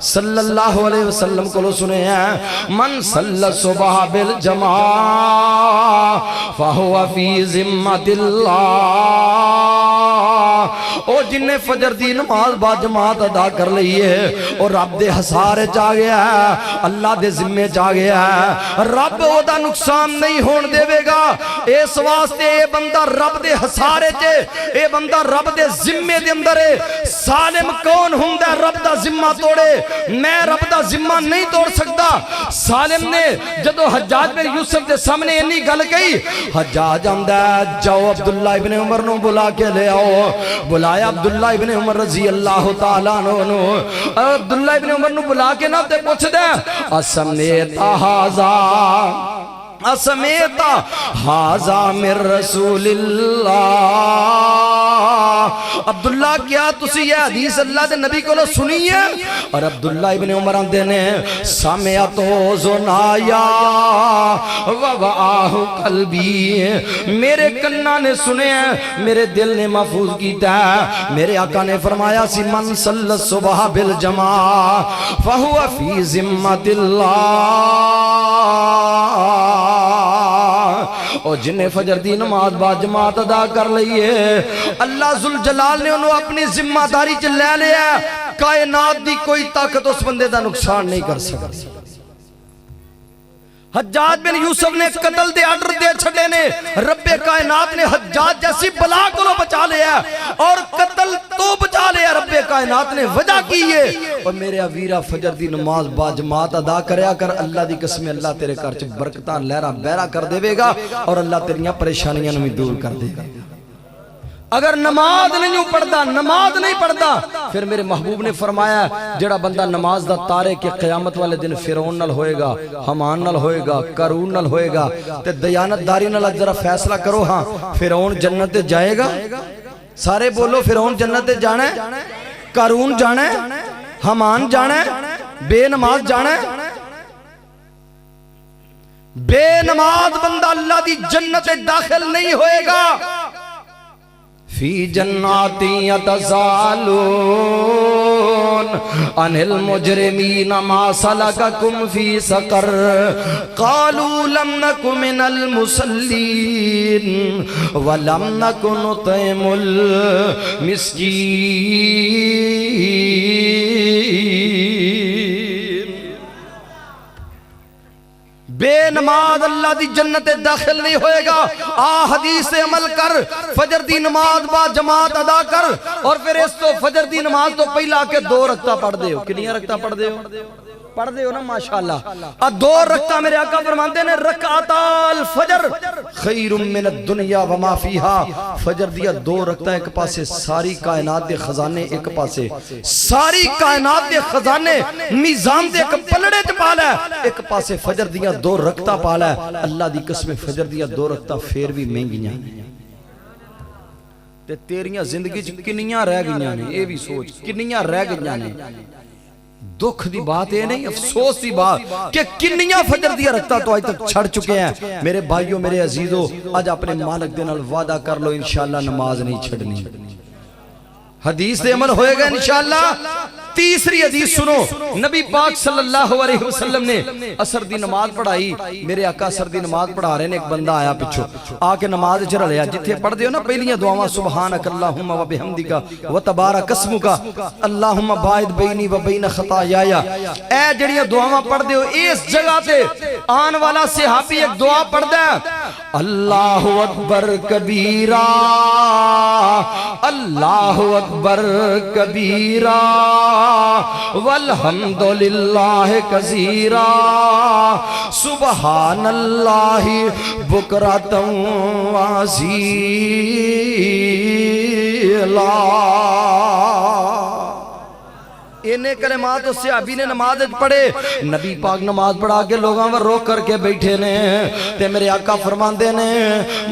A: صلی اللہ علیہ وسلم کو سنے ہیں من صلی الصبح بالجماع فہو فی ذمت اللہ. او جن نے فجر دی نماز با جماعت ادا کر لئی ہے اور رب دے حسارے چاہ گیا ہے, اللہ دے ذمے چاہ گیا ہے, رب او دا نقصان نہیں ہون دے وے گا. اس واسطے اے بندہ رب دے حسارے چے, اے بندہ رب دے ذمے دے اندر ہے. سالم کون ہوندا ہے رب دا ذمہ توڑے؟ میں رب دا ذمہ نہیں توڑ سکتا. سالم نے جدو حجاج بن یوسف دے سامنے انی گل کہی, حجاج آندا جاؤ عبداللہ ابن عمر نو بلا کے لے آؤ. بلایا عبداللہ ابن عمر رضی اللہ تعالیٰ عنہ. عبداللہ ابن عمر نو بلا کے نہ تے پوچھ دے اسمیت ہازا اسمیت ہازا من رسول اللہ. عبداللہ کیا تسی یہ حدیث اللہ دے نبی کو سنی ہے؟ اور عبداللہ ابن عمر آندے نے سمعتو زنایا ووآہ قلبی, میرے کنہ نے سنے ہیں, میرے دل نے محفوظ کیتا ہے. میرے آقا نے فرمایا سی من صلی الصبح بالجماع فہو فی ذمت اللہ. اور جنہیں فجر دی نماز با جماعت ادا کر لئیے اللہ ذوالجلال نے انہوں اپنی ذمہ داری چ لے لیا. کائنات دی کوئی طاقت اس بندے دا نقصان نہیں کر سکتی. حجاج بن یوسف نے قتل دے آرڈر دے چھڑے نے, رب کائنات نے حجاج جیسی بلا کو بچا لیا اور قتل تو بچا لیا رب کائنات نے وجہ کی ہے. اور میرے ویرا فجر دی نماز با جماعت ادا کریا کر, اللہ دی قسم اللہ تیرے گھر چ برکتاں لہرا بہرا کر دے گا اور اللہ تیریاں پریشانیاں بھی دور کر دے گا. اگر نماز نہیں پڑھتا نماز نہیں پڑھتا پھر میرے محبوب نے فرمایا جڑا بندہ نماز دا تارے کہ قیامت والے دن فرعون نال ہوئے گا, حمان نال ہوئے گا, قارون نال ہوئے گا. تے دیانت داری نال ذرا فیصلہ کرو, ہاں فرعون جنت جائے گا؟ سارے بولو فرعون جنت جانا ہے, قارون جانا ہے, حمان جانا ہے, بے نماز جانا ہے. بے نماز بندہ اللہ دی جنت داخل نہیں ہوئے گا. فی جنات یتسالون عن المجرمین ما سلککم فی سقر قالوا لم نک من المصلین ولم نک نطعم المسکین. بے نماز اللہ دی جنت داخل نہیں ہوئے گا. آ حدیث سے عمل کر, فجر دی نماز با جماعت ادا کر, اور پھر اس تو فجر دی نماز تو پہلا کے 2 رکعتاں پڑھ دے ہو. کنیاں رکعتاں پڑھ دے ہو نا ماشاءاللہ. 2 رکعتاں میرے آقا فرماندے نے رکعتا الفجر خیر من الدنیا وما فیہا. فجر دیا 2 رکعتاں ایک پاسے ساری کائنات دے خزانے, ایک پاسے ساری کائنات دے خزانے میزان دے ایک پلڑے چ پالا ہے, ایک پاسے فجر دیا 2 رکعتاں پالا ہے. اللہ دی قسم فجر دیا 2 رکعتاں پھر بھی مہنگیاں تے تیریاں زندگی چ کنیاں رہ گئیاں نے. اے بھی سوچ کنیاں رہ گئیاں نے. دکھ دی بات ہے نہیں, افسوس دی بات کہ کنیاں فجر دیا رکھتا تو آج تک چھڑ چکے ہیں. میرے بھائیوں میرے عزیزوں, آج اپنے مالک دے نال وعدہ کر لو انشاءاللہ نماز نہیں چھڑنی. حدیث دے عمل ہوئے گا انشاءاللہ. تیسری حدیث سنو، نبی پاک صلی اللہ علیہ وسلم نے عصر دی نماز پڑھائی، میرے آقا عصر دی نماز پڑھا رہے نے، ایک بندہ آیا پچھو آ کے نماز چڑھ لیا، جتھے پڑھ دیو نا پہلیاں دعاواں سبحانک اللہم و بحمدک و تبارک اسمک اللہم باعد بینی و بین خطایایا، اے جڑیاں دعاواں پڑھ دیو اس جگہ تے آن والا صحابی ایک دعا پڑھ دے، اللہ اکبر کبیرہ اللہ اکبر کبیرہ والحمدللہ کثیرا سبحان اللہ بکرۃ واسیلا۔ انہیں کلمات اس صحابی نے نماز پڑھے، نبی پاک نماز پڑھا کے لوگاں پر روک کر کے بیٹھے نے، تے میرے آقا فرماندے نے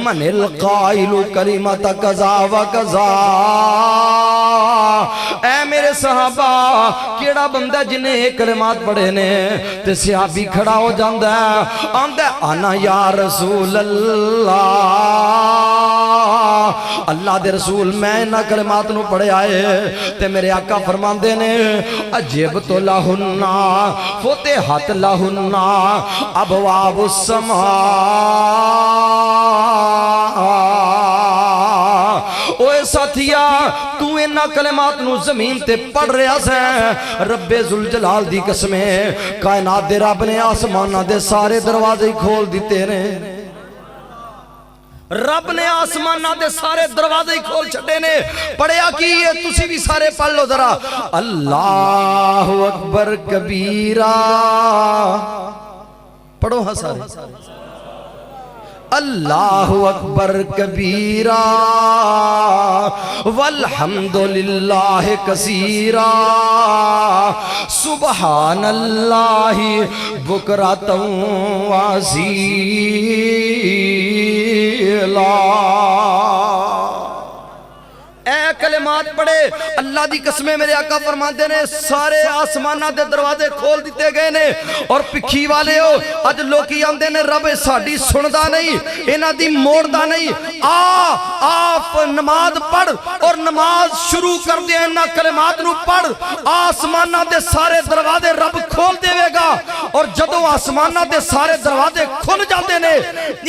A: من القائل کلمت قضا و قضا، اے میرے صحابہ کیڑا بندہ جنہیں ایک کلمات پڑھے نے، تے صحابی کھڑا ہو جاندہ ہے، آندہ انا یا رسول اللہ، اللہ دے رسول میں انہ کلمات نو پڑھے آئے، تے میرے آقا فرماندے نے اجبت لہن فتحت لہن ابواب السماء، اوے ساتھیا تو انہا کلمات نو زمین تے پڑھ رہا سے، رب ذوالجلال دی قسمیں کائنات دے رب نے آسمانہ دے سارے دروازے کھول دیتے رہے، رب نے آسمانہ دے سارے دروازے کھول چھڑے نے، پڑھیا کی یہ تسی بھی سارے پڑھ لو ذرا، اللہ اکبر کبیرہ، پڑھو ہاں سارے، اللہ اکبر کبیرہ والحمدللہ کثیرا سبحان اللہ بکرۃ واسیلا۔ اے کلمات پڑھے، اللہ دی قسمیں میرے آقا فرماندے نے سارے آسمانہ دے دروازے کھول دیتے گئے نے، اور پکھی والے ہو اج لوکی آندے نے رب ساڑی سندا نہیں، انہاں دی موڑدا نہیں، آپ نماز پڑھ اور نماز شروع کر دے، انہاں کلمات نو پڑھ، آسمانہ دے سارے دروازے رب کھول دے گا، اور جدو آسمانہ دے سارے دروازے کھل جاتے نے،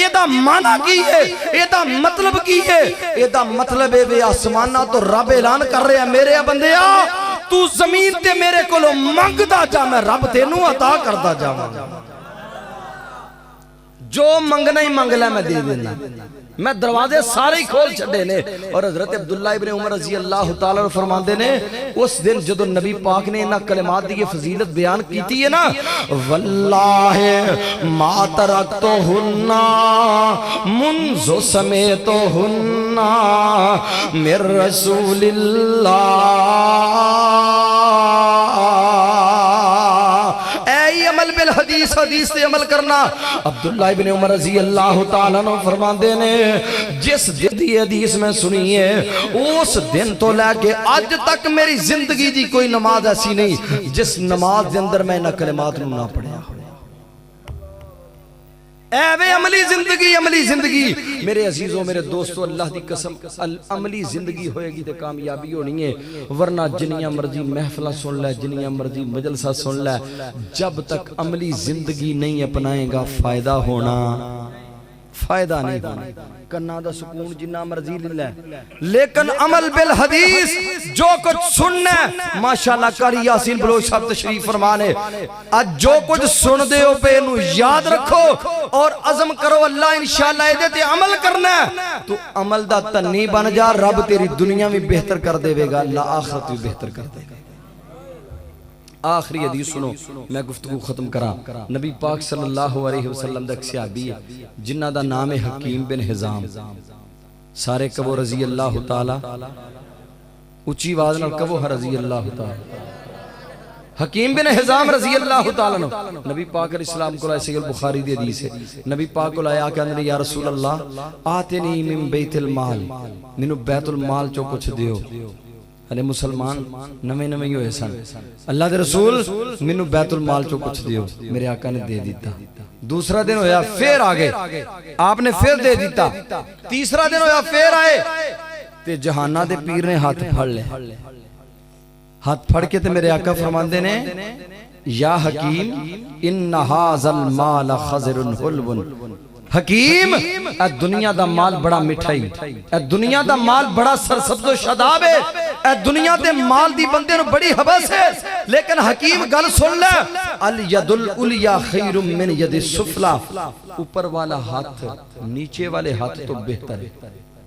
A: یہ دا معنی کی ہے، یہ دا مطلب کی ہے، یہ دا مطلب ہے بے آسمانہ تو رب اعلان کر رہے ہیں میرے بندیا تو زمین تے میرے کولو منگدا جا، میں رب تینوں عطا کردا جاواں، جو منگنا ہی منگ لے میں دے دینا، میں دروازے سارے ہی کھول چھڑے نے۔ اور حضرت عبداللہ ابن عمر رضی اللہ تعالیٰ فرماندے نے اس دن جدو نبی پاک نے انہا کلمات دی فضیلت بیان کیتی ہے نا، واللہ ما ترکتہن منذ سمیتہن من رسول اللہ، عمل بالحدیث، حدیث سے عمل کرنا۔ عبداللہ ابن عمر رضی اللہ تعالیٰ عنہ فرماندے نے جس دن دی حدیث میں سنیے اس دن تو لے کے آج تک میری زندگی دی کوئی نماز ایسی نہیں جس نماز دے اندر میں نہ کلمات نہ پڑھیا، اے وے عملی زندگی، عملی زندگی میرے عزیزوں میرے دوستوں، اللہ دی قسم عملی زندگی ہوئے گی تے کامیابی ہونی ہے، ورنہ جنیاں مرضی محفلہ سن لے، جنیاں مرضی مجلسہ سن لے، جب تک عملی زندگی نہیں اپنائیں گا فائدہ ہونا، فائدہ نہیں ہونا، کنا دا سکون جنہ مرضی لے، لیکن عمل بالحدیث جو کچھ سننے، ماشاءاللہ قاری یاسین بلوچ صاحب تشریف فرمانے، آج جو کچھ سن دے ہو پہ انہوں یاد رکھو اور عزم کرو اللہ انشاءاللہ اے دیتے عمل کرنا ہے، تو عمل دا تنی بن جا، رب تیری دنیا میں بہتر کر دے گا، اللہ آخرت بھی بہتر کر دے گا۔ آخری حدیث سنو، میں گفتگو ختم کرا، نبی پاک صلی اللہ علیہ وسلم دا ایک صحابی ہے جنہ دا نام ہے حکیم بن حزام، سارے کبو رضی اللہ تعالی، اچھی آواز نال کبو رضی اللہ تعالی، حکیم بن حزام رضی اللہ تعالی نبی پاک علیہ السلام کو لائے، سید بخاری دی حدیث ہے، نبی پاک کو لائے آکے اندر یا رسول اللہ آتنی من بیت المال، منو بیت المال چو کچھ دیو، علیہ مسلمان نمیں نمیں ہوئے سن، اللہ دے رسول منو بیت المال چو کچھ دیو، میرے آقا نے دے دیتا، دوسرا دن ہویا پھر آگے آپ نے پھر دے دیتا، تیسرا دن ہویا پھر آئے تے جہانہ دے پیر نے ہاتھ پھڑ لے، ہاتھ پھڑ کے تے میرے آقا فرماندے نے یا حکیم ان ھذا المال خضر حلو، حکیم اے دنیا دا مال بڑا مٹھائی، اے دنیا دا مال بڑا سرسبز و شاداب ہے، اے دنیا دے مال دی بندے نو بڑی حوث ہے، لیکن حکیم گل سن لے الید العلیا خیر من ید السفلی، اوپر والا ہاتھ نیچے والے ہاتھ تو بہتر ہے،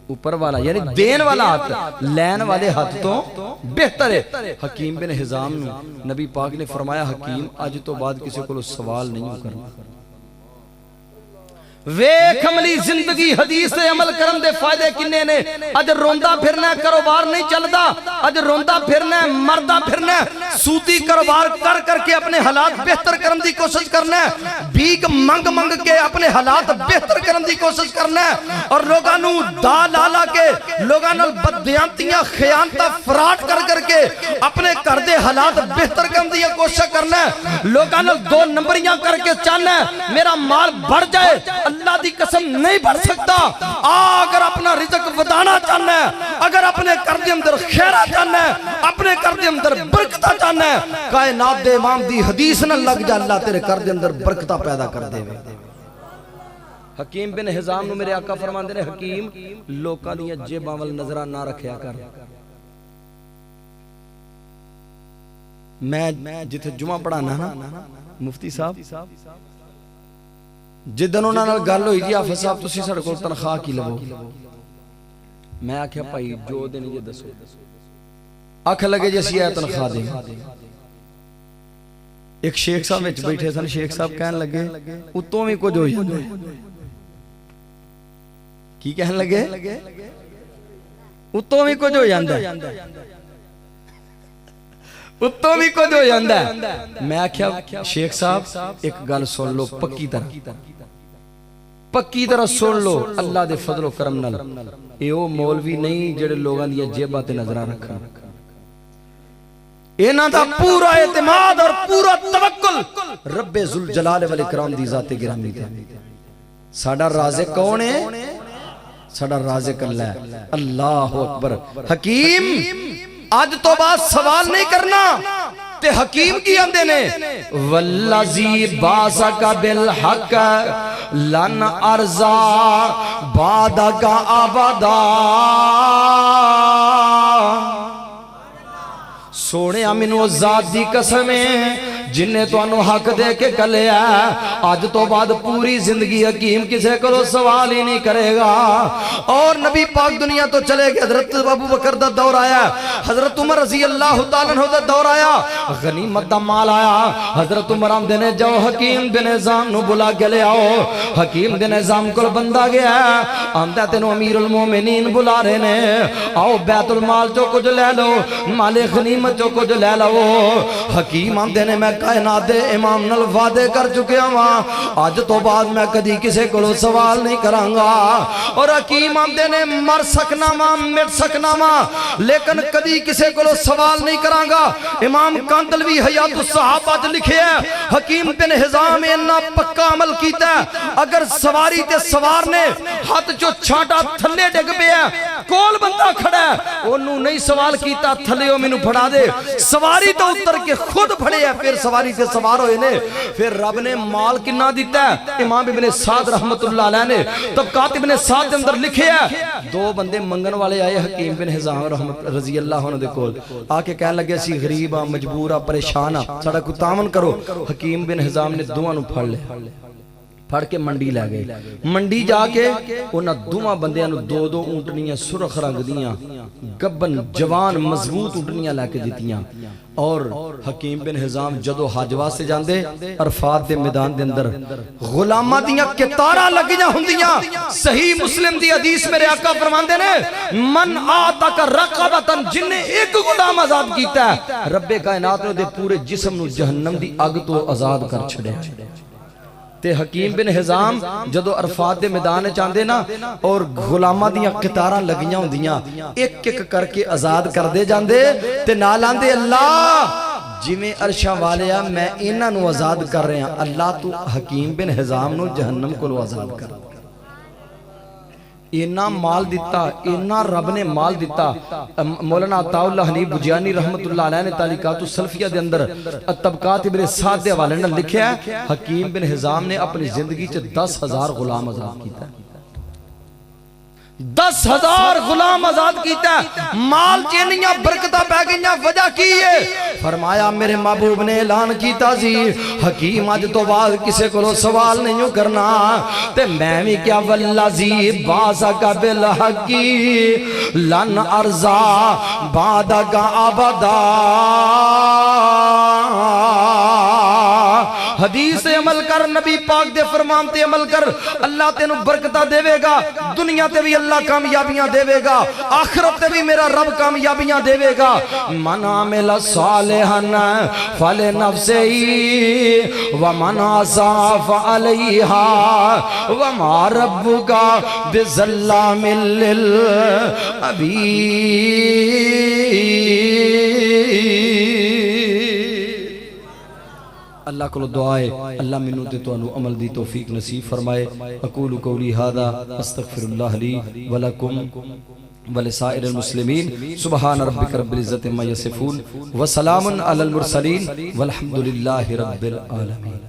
A: اوپر والا یعنی دین والا ہاتھ لین والے ہاتھ تو بہتر ہے۔ حکیم بن حزام نو نبی پاک نے فرمایا حکیم اج تو بعد کسی کو سوال نہیں کرنا، ویکھ عملی زندگی حدیث سے عمل کرن دے فائدے کنے نے، اج روندا پھرنا ہے کاروبار نہیں چلدا، اج روندا پھرنا ہے مردا پھرنا ہے، سودی کاروبار کر کر کے اپنے حالات بہتر کرن دی کوشش کرنا ہے، بھیک منگ منگ کے اپنے حالات بہتر کرن دی کوشش کرنا ہے، اور لوگاں نو دا لالا کے لوگاں نال بددیانتیاں خیانتاں فراڈ کر کر کے اپنے گھر دے حالات بہتر کرن دی کوشش کرنا ہے، لوگاں نال دو نمبریاں کر کے چاہنا ہے میرا مال بڑھ جائے، اللہ دی قسم نہیں بڑھ سکتا۔ اگر اپنا رزق ودانا چاہنا ہے، اگر اپنے گھر دے اندر خیرہ چاہنا ہے، اپنے گھر دے اندر برکتہ چاہنا ہے، کائنات دے امام دی حدیث نہ لگ جا اللہ تیرے گھر دے اندر برکتہ پیدا کر دے۔ حکیم بن حزام نو میرے آقا فرماندے نے حکیم لوکاں دی جیباں ول نظراں نہ رکھیا کر، میں جتھے جمعہ پڑھانا نا مفتی صاحب جدن انہاں نال گل ہوئی جی حافظ صاحب تسی ساڈے کول تنخواہ کی لو، میں آکھیا بھائی جو دین جی دسو، آکھ لگے جی اسی تنخواہ دیں۔ ایک شیخ صاحب وچ بیٹھے سن، شیخ صاحب کہن لگے اتوں بھی کچھ ہو جاندے، کی کہن لگے اتوں بھی کچھ ہو جاندا ہے، اتوں بھی کچھ ہو جاندا ہے۔ میں آکھیا شیخ صاحب ایک گل سن لو پکی طرح سن لو، اللہ دے فضل و کرم نال اے او مولوی نہیں جڑے لوگاں دی جیباں تے نظراں رکھن، انہاں دا پورا اعتماد اور پورا توکل رب ذوالجلال والاکرام دی ذات گرامی تے۔ ساڈا رازق کون ہے؟ ساڈا رازق اللہ ہے، اللہ اکبر۔ حکیم آج تو بعد سوال نہیں کرنا، تے حکیم کی اندے نے والذی باسک بالحق لن ارزا بعدک ابدا، سونے مینوں ذات دی قسم ہے جن نے تو انو حق دے کے کلے ہے، آج تو بعد پوری زندگی حکیم کسے کو سوال ہی نہیں کرے گا۔ اور نبی پاک دنیا تو چلے گئے، حضرت ابو بکر دا دور آیا، حضرت عمر رضی اللہ تعالیٰ عنہ دا دور آیا، غنیمت دا مال آیا، حضرت عمر ہم دینے جاؤ حکیم بن حزام نو بلا کے لے آؤ، حکیم بن حزام کو بندہ گیا آمدہ تینو امیر المومنین بلا رہے نے، آؤ بیت المال جو کچھ لے لو، مال غنیمت جو کچھ لے لو۔ حکیم آمدے نے میں کائنات دے امام نال وعدے کر چکے ہاں، آج تو بعد میں کدی کسے کو سوال نہیں کرانگا، اور حکیم آمدے نے مر سکنا ماں مٹ سکنا ماں لیکن کدی کسے کو سوال نہیں کرانگا۔ امام کاندلوی حیات الصحابہ لکھے ہے حکیم بن حزام انہا پکا عمل کیتا ہے، اگر سواری تے سوار نے ہاتھ جو چھاٹا تھلے ڈگ پہ ہے، کول بندہ کھڑا ہے انہوں نہیں سوال کیتا تھلے ہو مینوں پھڑا دے، سواری تو اتر کے خود پھڑے ہے، پھر سواری سے سوار ہوئے نے، پھر رب نے مال کنا دیتا ہے۔ امام ابن سعد رحمت اللہ علیہ نے طبقات ابن سعد کے اندر لکھے ہے، دو بندے منگن والے آئے حکیم بن حزام رحمت رضی اللہ عنہ دے کول، آکے کہنے لگے سی غریب ہاں مجبور ہاں پریشان ہاں ساڑا کو تامن کرو۔ حکیم بن حزام نے دوہاں نو پھڑ لے، پھڑ کے منڈی لے گئے، منڈی جا کے انہاں دوہاں بندیاں نو دو دو اونٹنیاں سرخ رنگ دیاں گبن جوان مضبوط اونٹنیاں لے کے دیتیاں، اور حکیم بن حزام جدو حج واسطے جاندے عرفات دے میدان دے اندر غلاماں دیاں کتاراں لگیاں ہوندیاں۔ صحیح مسلم دی حدیث میرے آقا فرماندے نے من آتک رقبتن جن نے ایک غلام آزاد کیتا ہے رب کائنات نے دے پورے جسم نو جہنم دی اگ تو آزاد کر چھڑے۔ تے حکیم بن حزام جدو عرفات دے میدان چاندے نا اور غلامہ دیاں قطاراں لگیاں ہوندیاں ایک ایک کر کے آزاد کر دے جاندے تے نالان دے اللہ جی میں عرشہ والیا میں انہاں نو آزاد کر رہے ہیں، اللہ تو حکیم بن حزام نو جہنم کو آزاد کر۔ اینا مال دیتا، اینا رب نے مال دیتا. مولانا عطا اللہ حنیف بجیانی رحمت اللہ علیہ نے تعلیقات السلفیہ دے اندر طبقات ابن سعد دے حوالے نے لکھیا ہے حکیم بن حزام نے اپنی زندگی چ 10,000 غلام آزاد کیتا ہے. 10,000 غلام آزاد کیتا ہے. مال چینیاں برکتہ پہ گئیاں، وجہ کی ہے؟ فرمایا میرے محبوب نے اعلان کیتا سی حکیم اج تو بعد کسے کو سوال نہیں کرنا. تے میں بھی کیا واللذی باسک بالحقی لن ارضا بعدک ابدا. حدیث سے عمل کر، نبی پاک دے فرمان تے عمل کر، اللہ تینوں برکتہ دے گا. دنیا تے بھی اللہ کامیابیاں دے گا، آخرت تے بھی میرا رب کامیابیاں دے گا. من عمل صالحا فلنفسہ ومن اساء فعلیہا وما ربک بظلام للعبید. اللہ کو دعائے اللہ منو تے تو انو عمل دی توفیق نصیب فرمائے. اقول قولی ھذا استغفر اللہ لی ولکم ولسائر المسلمین. سبحان ربک رب العزت عما یصفون وسلام علی المرسلین والحمد للہ رب العالمین.